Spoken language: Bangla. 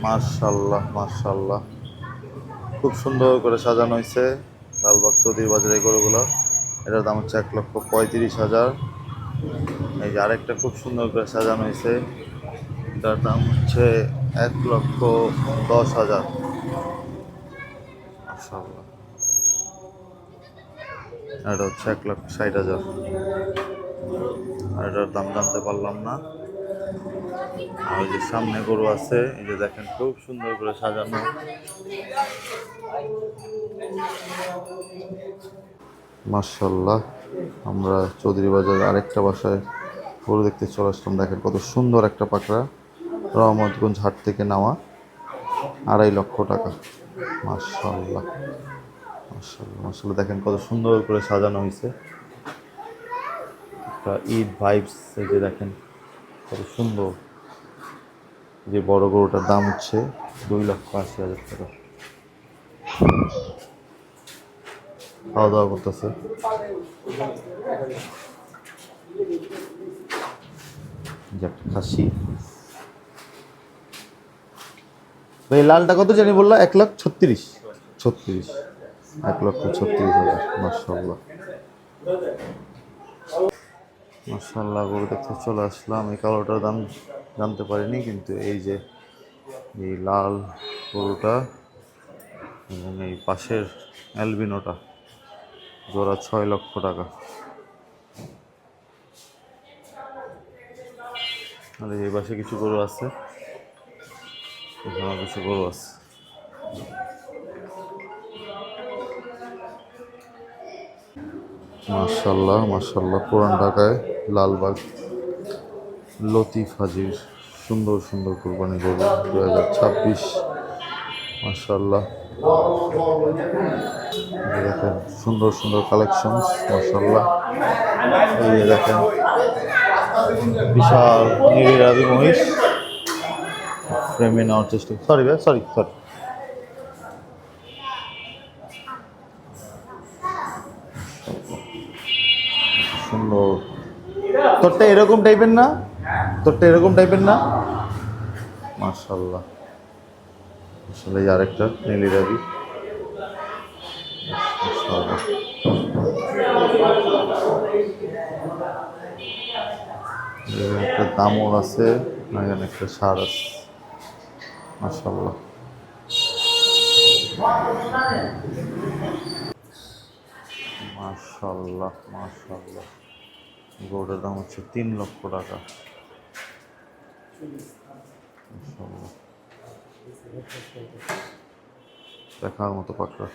মাশাআল্লাহ মাশাআল্লাহ, খুব সুন্দর করে সাজানো হয়েছে লালবাগ চৌধুরী বাজারে এই গরুগুলো। এটার দাম হচ্ছে 1,35,000। এই যে আরেকটা খুব সুন্দর করে সাজানো হয়েছে, এটার দাম হচ্ছে 1,10,000। মাশাআল্লাহ, এটা হচ্ছে 1,60,000। আর এটার দাম জানতে পারলাম না। আর ওই যে সামনে গরু আছে, এই যে দেখেন খুব সুন্দর করে সাজানো। মাশাআল্লাহ, আমরা চৌধুরী বাজারে আরেকটা বাসায় গরু দেখতে চলে আসলাম। দেখেন কত সুন্দর একটা পাকড়া, রহমতগঞ্জ হাট থেকে নেওয়া, 2,50,000 টাকা। মাশাআল্লাহ মাশাআল্লাহ মাশাআল্লাহ, দেখেন কত সুন্দর করে সাজানো হয়েছে, একটা ঈদ ভাইবস। এই যে দেখেন কত সুন্দর। যে বড় গরুটার দাম হচ্ছে 2,80,000 টাকা। খাওয়া দাওয়া করতেছে। যে একটা খাসি। ভাই লালটা কত জানি বললা? 1,36,000। 36, 1,36,000। মাশাআল্লাহ মাশাআল্লাহ, গরু দেখতে চলে আসলাম। এই কালোটার দাম জানতে পারিনি, কিন্তু এই যে এই লাল গরুটা এবং এই পাশের অ্যালবিনোটা জোড়া 6,00,000 টাকা। আর এই পাশে কিছু গরু আছে, এখানে কিছু গরু আছে। মাশাআল্লাহ মাশাআল্লাহ, পুরান ঢাকায় লালবাগ লতিফ হাজির সুন্দর সুন্দর কোরবানি গরু 2026। মাশাআল্লাহ, দেখেন সুন্দর সুন্দর কালেকশন। মাশাআল্লাহ, এই যে দেখেন বিশাল নীলিরাবি মহিষ ফ্রেমে নেওয়ার চেষ্টা। সরি ভাই, সরি সরি। সুন্দর। তোরটা এরকম টাইপের না? তোরটা এরকম টাইপের না? মাশাআল্লাহ, আসলে আরেকটা নীলিরাবি। মাশাআল্লাহ, একটা দামর আছে, এখানে একটা সার আছে। মাশাআল্লাহ মাশাআল্লাহ মাশাআল্লাহ, গরুটার দাম হচ্ছে 3,00,000 টাকা। মাশাআল্লাহ, দেখার মতো পাকড়া।